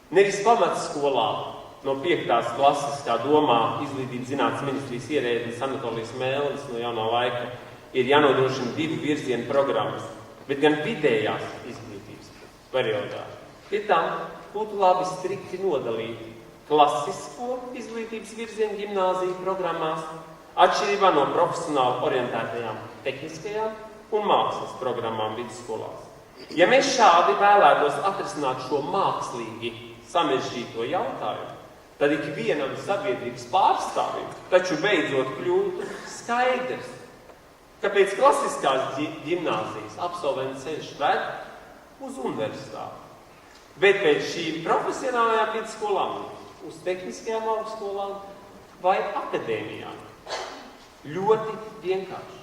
Nevis pamatskolā no 5. klases, kā domā Izglītības zinātnes ministrijas ierēdnis Anatolijas Mēlnis no jaunā laika, ir jānodrošina 2 virzienu programmas, bet gan vidējās izglītības periodā. Pie tam būtu labi strikti nodalīt klasisko izglītības virzienu gimnāziju programmās, atšķirībā no profesionāli orientētajām tehniskajām un mākslas programmām vidusskolās. Ja mēs šādi vēlētos atrisināt šo mākslīgi samežģīto jautājumu, tad ikvienam sabiedrības pārstāvim taču beidzot kļūtu skaidrs, kāpēc klasiskās gimnāzijas absolvents ceļš ved uz universitāti. Bet pēc šīm profesionālajām vidusskolām, uz tehniskajām augstskolām vai akadēmijām. Ļoti vienkārši.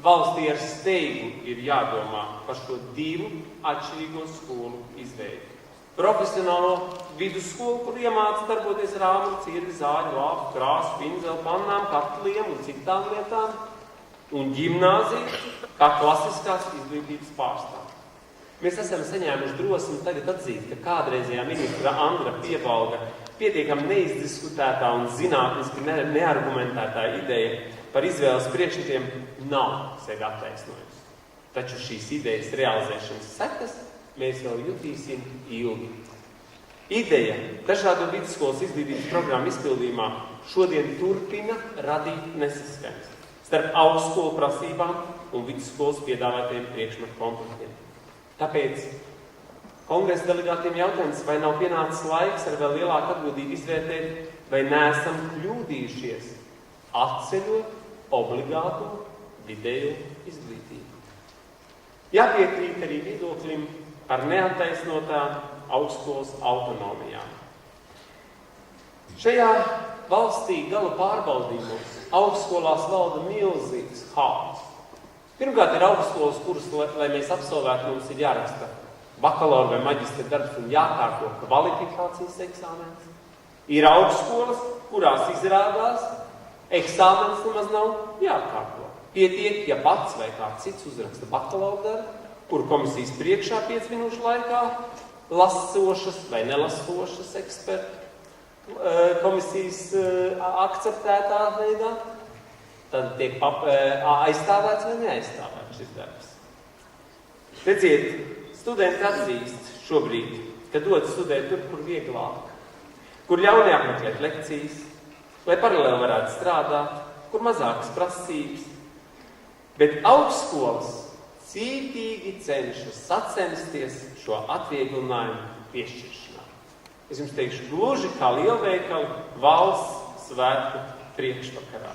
Valstī ar steigu ir jādomā par šo 2 atšķirīgo skolu izveidi. Profesionālo vidusskolu, kur iemāca darboties ar āmuru, cirvi, zāļu, lāpu, krāsu, pinzeli, pannām, katliem un citām lietām, un gimnāziju kā klasiskās izglītības pārstāvji. Mēs esam saņēmuši drosmi tagad atzīt, ka kādreizējā ministra Andra Piebalga pietiekami neizdiskutētā un zinātniski neargumentētā ideja par izvēles priekšmetiem nav sevi attaisnojusi. Taču šīs idejas realizēšanas sekas mēs vēl jutīsim ilgi. Ideja dažādu vidusskolas izglītības programmu izpildījumā šodien turpina radīt nesaskaņas starp augstskolu prasībām un vidusskolas piedāvātajiem priekšmetu komplektiem. Tāpēc kongresa delegātiem jautājums, vai nav pienācis laiks ar vēl lielāku atbildību izvērtēt, vai neesam kļūdījušies atceļot obligātu vidējo izglītību. Jāpiekrīt arī viedoklim par neattaisnotām augstskolas autonomijām. Šajā valstī gala pārbaudījumos augstskolās valda milzīgs haoss. Pirmkārt ir augstskolas, kuras, lai mēs absolvētu, mums ir jāraksta bakalaura vai maģistra darbs un jākārto kvalifikācijas eksāmens. Ir augstskolas, kurās izrādās eksāmens nemaz nav jākārto. Pietiek, ja pats vai kāds cits uzraksta bakalaura darbu, kuru komisijas priekšā 5 minūšu laikā lasošas vai nelasošas ekspertu komisijas akceptētā veidā, tad tiek aizstāvēts vai neaizstāvēts šis darbs. Redziet, studenti atzīst šobrīd, ka dod studēt tur, kur vieglāk, kur ļauni apmeklēt lekcijas, lai paralēli varētu strādāt, kur mazākas prasības. Bet augstskolas cītīgi cenšas sacensties šo atvieglinājumu piešķiršanā. Es jums teikšu, gluži kā lielveikali valsts svētku priekšvakarā.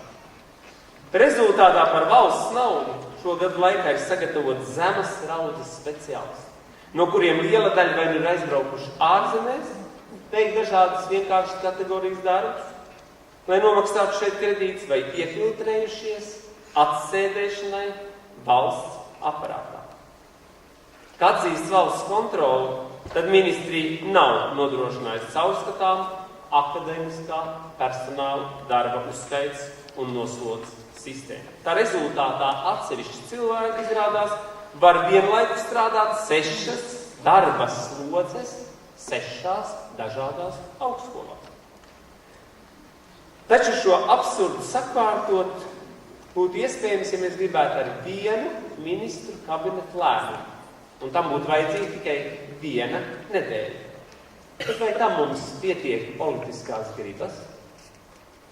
Rezultātā par valsts naudu šo gadu laikā ir sagatavot zemes raudzes speciālisti, no kuriem liela daļa vai nu ir aizbraukuši ārzemēs, veikt dažādas vienkāršas kategorijas darbus, lai nomaksātu šeit kredītus, vai iefiltrējušies atsēdēšanai valsts aparātā. Kā atzīst valsts kontroli, tad ministrija nav nodrošinājusi caurskatām akadēmiskā personāla darba uzskaits un noslodzes sistēmu. Tā rezultātā atsevišķi cilvēki izrādās var vienlaikus strādāt 6 darba slodzes 6 dažādās augstskolās. Taču šo absurdu sakārtot būtu iespējams, ja mēs gribētu ar vienu ministru kabinetu lēmumu. Un tam būtu vajadzīga tikai 1 nedēļa. Bet vai tam mums pietiek politiskās gribas?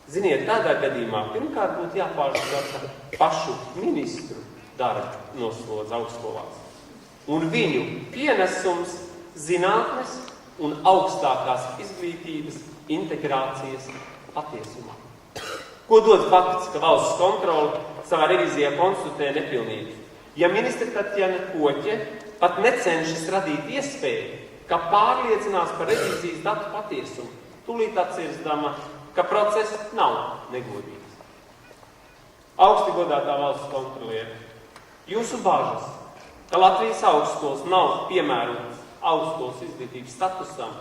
Ziniet, tādā gadījumā pirmkārt būtu jāpārskata pašu ministru darbu noslodz augstskolās. Un viņu pienesums zinātnes un augstākās izglītības integrācijas patiesumā. Ko dod fakts, ka valsts kontrole savā revizijā konstatē nepilnības? Ja ministra Tatjana Koķe pat necenšas radīt iespēju, ka pārliecinās par revīzijas datu patiesumu, tūlīt atcerstama, ka process nav negodīgs. Augsti godātā valsts kontrolieri, jūsu bāžas, ka Latvijas augstskolas nav piemērotas augstskolas izglītības statusam,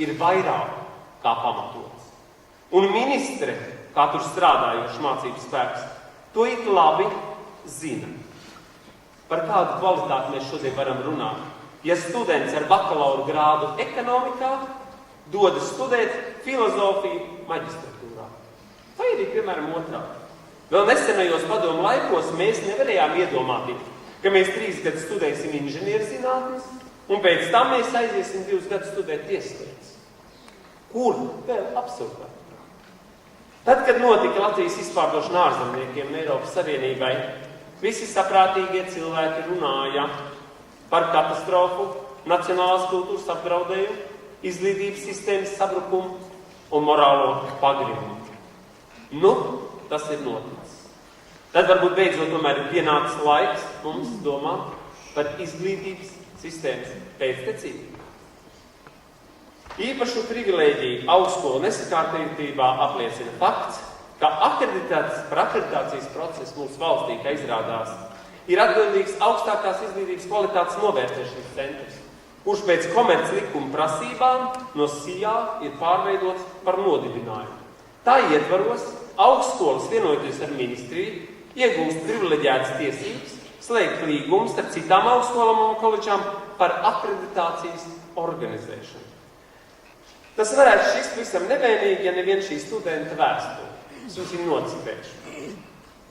ir vairāk kā pamatots. Un ministre, kā tur strādājošs mācības spēks, to it labi zina. Par kādu kvalitāti mēs šodien varam runāt? Ja students ar bakalaura grādu ekonomikā dodas studēt filozofiju maģistratūrā. Vai arī, piemēram, otrādi. Vēl nesenajos padomu laikos mēs nevarējām iedomāties, ka mēs 3 gadus studēsim inženierzinātnes, un pēc tam mēs aiziesim 2 gadus studēt tieslietas. Kur vēl absurdāk? Tad, kad notika Latvijas izpārdošana ārzemniekiem un Eiropas Savienībai, visi saprātīgie cilvēki runāja par katastrofu, nacionālās kultūras apdraudējumu, izglītības sistēmas sabrukumu un morālo pagrimumu. Nu, tas ir noticis. Tad varbūt beidzot tomēr ir pienācis laiks mums domāt par izglītības sistēmas pēctecību. Īpašu privilēģiju augstskolu nesakārtotībā apliecina fakts, ka par akreditācijas procesu mūsu valstī, kā izrādās, ir atbildīgs augstākās izglītības kvalitātes novērtēšanas centrs, kurš pēc komerclikuma prasībām no SIA ir pārveidots par nodibinājumu. Tā ietvaros augstskolas vienojoties ar ministriju, iegūst privileģētas tiesības, slēgt līgumus ar citām augstskolām un koledžām par akreditācijas organizēšanu. Tas varētu šķist visam nevainīgi, ja nevien šī studenta vēstule. Es jums viņu nocitēšu.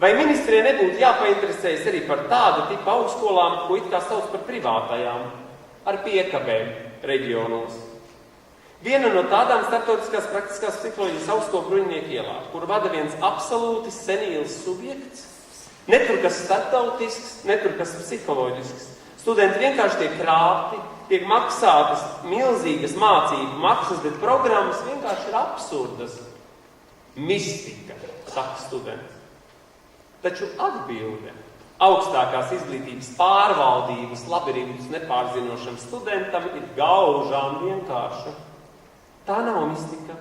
Vai ministrijai nebūtu jāpainteresējas arī par tādu tipu augstskolām, ko it kā sauc par privātajām, ar piekabēm reģionos? Viena no tādām starptautiskās praktiskās psiholoģijas augstskolu Bruņinieku ielā, kur vada viens absolūti senīls subjekts, netur kas starptautisks, netur kas psiholoģisks. Studenti vienkārši tiek krāpti, tiek maksātas milzīgas mācību maksas, bet programmas vienkārši ir absurdas. Mistika, saka studenti. Taču atbilde augstākās izglītības pārvaldības labirintus nepārzinošam studentam ir gaužām vienkārša. Tā nav mistika.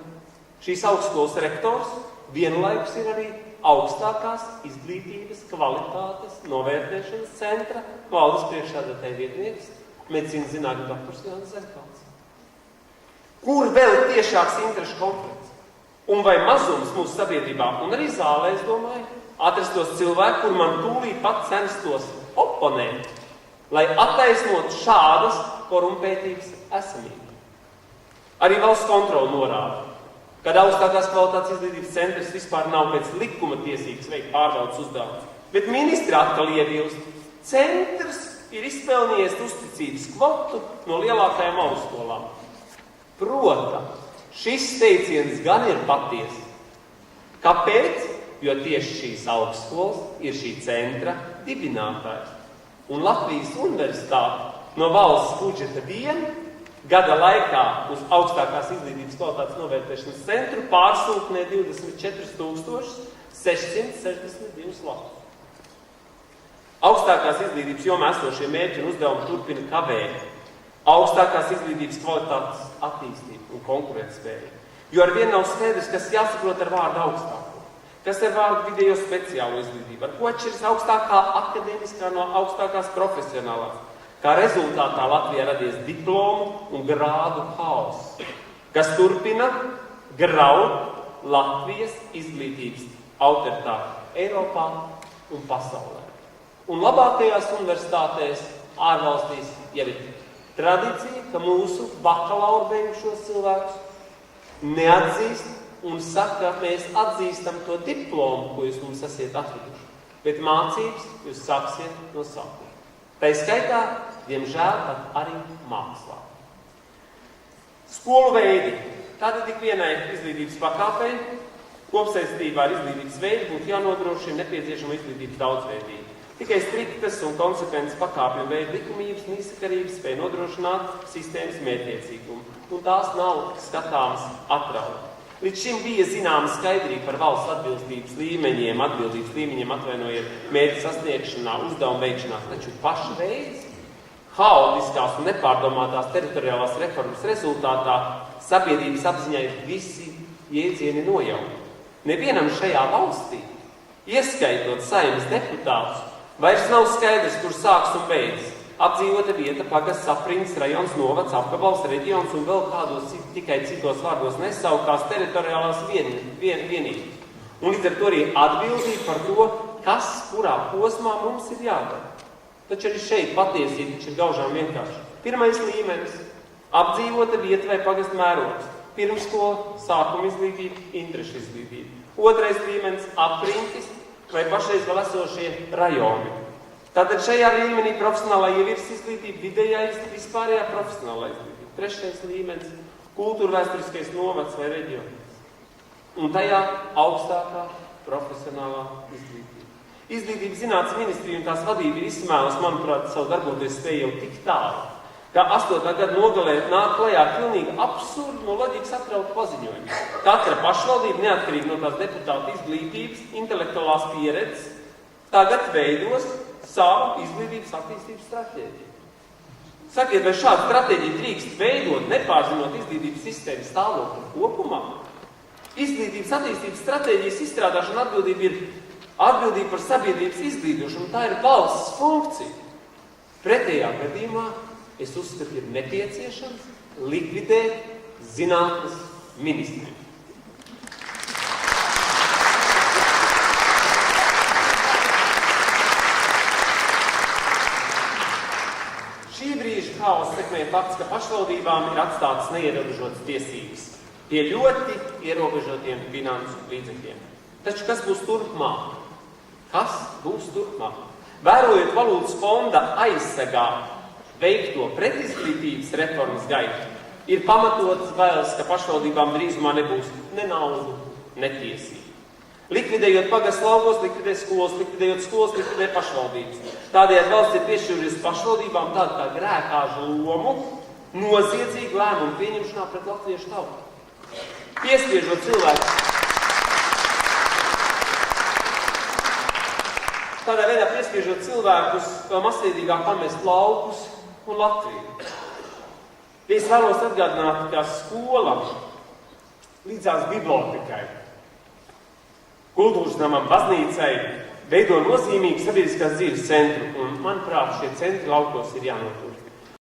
Šīs augstskolas rektors vienlaikus ir arī augstākās izglītības kvalitātes novērtēšanas centra valdes priekšsēdētāja vietnieks, medicīnas zinātņu doktors Jānis Zerkals. Kur vēl ir tiešāks interešu konflikts? Un vai mazums mūsu sabiedrībā, un arī zālē, es domāju, atrastos cilvēki, kur man tūlīt pat censtos oponēt, lai attaisnotu šādas korumpētības esamību. Arī valsts kontrole norāda, kad augstākās kvalitātes izglītības centrs vispār nav pēc likuma tiesīgs veikt pārbaudas uzdevumus. Bet ministri atkal iebilst, centrs ir izpelnījies uzticības kvotu no lielākajām augstskolām. Protams, šis teiciens gan ir patiesa. Kāpēc? Jo tieši šīs augstskolas ir šī centra dibinātājs. Un Latvijas universitāte no valsts budžeta viena gada laikā uz augstākās izglītības kvalitātes novērtēšanas centru pārsūknē 24 662 lapus. Augstākās izglītības jomā esošie mērķi un uzdevumi turpina kavēt augstākās izglītības kvalitātes attīstību un konkurētspēju. Jo arvien nav skaidrs, kas jāsaprot ar vārdu augstāko, kas ir vārdu vidējo speciālo izglītību, ar ko atšķiras augstākā akadēmiskā no augstākās profesionālās. Kā rezultātā Latvijā radies diplomu un grādu haoss, kas turpina graut Latvijas izglītības autoritāti Eiropā un pasaulē. Un labākajās universitātēs ārvalstīs jau ir tradīcija, ka mūsu bakalauru beigušos cilvēkus neatzīst un saka, ka mēs atzīstam to diplomu, ko jūs mums esat atraduši, bet mācības jūs sāksiet no sākuma. Tā skaitā, diemžēl, arī mākslā. Skolu veidi. Tātad tik vienai izglītības pakāpei, kopsaistībā ar izglītības veidu būtu jānodrošina nepieciešama izglītības daudzveidība. Tikai striktas un konsekvences pakāpju un veidu likumības un izsakarības spēj nodrošināt sistēmas mērķiecīgumu, un tās nav skatāmas atraut. Līdz šim bija zināma skaidrība par valsts atbildības līmeņiem, mērķu sasniegšanā, uzdevumu veikšanā, taču paša veids, haotiskās un nepārdomātās teritoriālās reformas rezultātā sabiedrības apziņā ir visi jēdzieni nojaukti. Nevienam šajā valstī, ieskaitot Saeimas deputātus, vairs nav skaidrs, kur sāks un beidzas. Apdzīvota vieta, pagasts, aprinds, rajons, novads, apgabals, reģions un vēl kādos tikai citos vārdos nesaukās teritoriālās vienības. Un līdz ar to arī atbildība par to, kas kurā posmā mums ir jādara. Taču arī šeit patiesība ir gaužām vienkārši. Pirmais līmenis – apdzīvota vieta vai pagasta mērogs. pirmskola, sākuma izglītība, interešu izglītība. Otrais līmenis - apriņķis vai pašreiz vēl esošie rajoni. Tātad šajā līmenī profesionālā ievirs izglītība, vidējā vispārējā profesionālā izglītība. Trešais līmenis - kultūra vēsturiskais novads vai reģions. Un tajā augstākā profesionālā izglītība. Izglītības zinātnes ministrija un tās vadība ir izsmēlus, manuprāt, savu darboties spēju jau tik tālu, ka 8. gada nogalē nāk klajā pilnīgi absurdi no loģikas atrautu paziņojumi. Katra pašvaldība, neatkarīgi no tās deputāta izglītības, intelektuālās pieredzes, tagad veidos savu izglītības attīstības stratēģiju. Sakiet, vai šādu stratēģiju drīkst veidot, nepārzinot izglītības sistēmas stāvokli kopumā? Izglītības attīstības stratēģijas izstrādāšana atbildība ir atbildība par sabiedrības izglītošanu, tā ir valsts funkcija. Pretējā gadījumā es uzskatu, ir nepieciešams likvidēt zinātnes ministriju. Šī brīža haosa sekmē fakts, ka pašvaldībām ir atstātas neierobežotas tiesības pie ļoti ierobežotiem finansu līdzekļiem. Taču kas būs turpmāk? Kas būs turpmāk? Vērojot valūtas fonda aizsegā veikto pretizglītības reformas gaitu, ir pamatotas bailes, ka pašvaldībām drīzumā nebūs ne naudu, ne tiesību. Likvidējot pagastu laukos, likvidē skolas, likvidējot skolas, likvidē pašvaldības. Tādējādi valsts ir piešķīrusi pašvaldībām tādu kā grēkāžu lomu noziedzīgu lēmumu pieņemšanā pret latviešu tautu. Piespiežot cilvēku. Tādā veidā piespiežot cilvēkus vēl masveidīgāk pamest laukus un Latviju. Es vēlos atgādināt, ka skola līdzās bibliotekai, kultūras namam, baznīcai veido nozīmīgu sabiedriskās dzīves centru, un, manuprāt, šie centri laukos ir jānotur.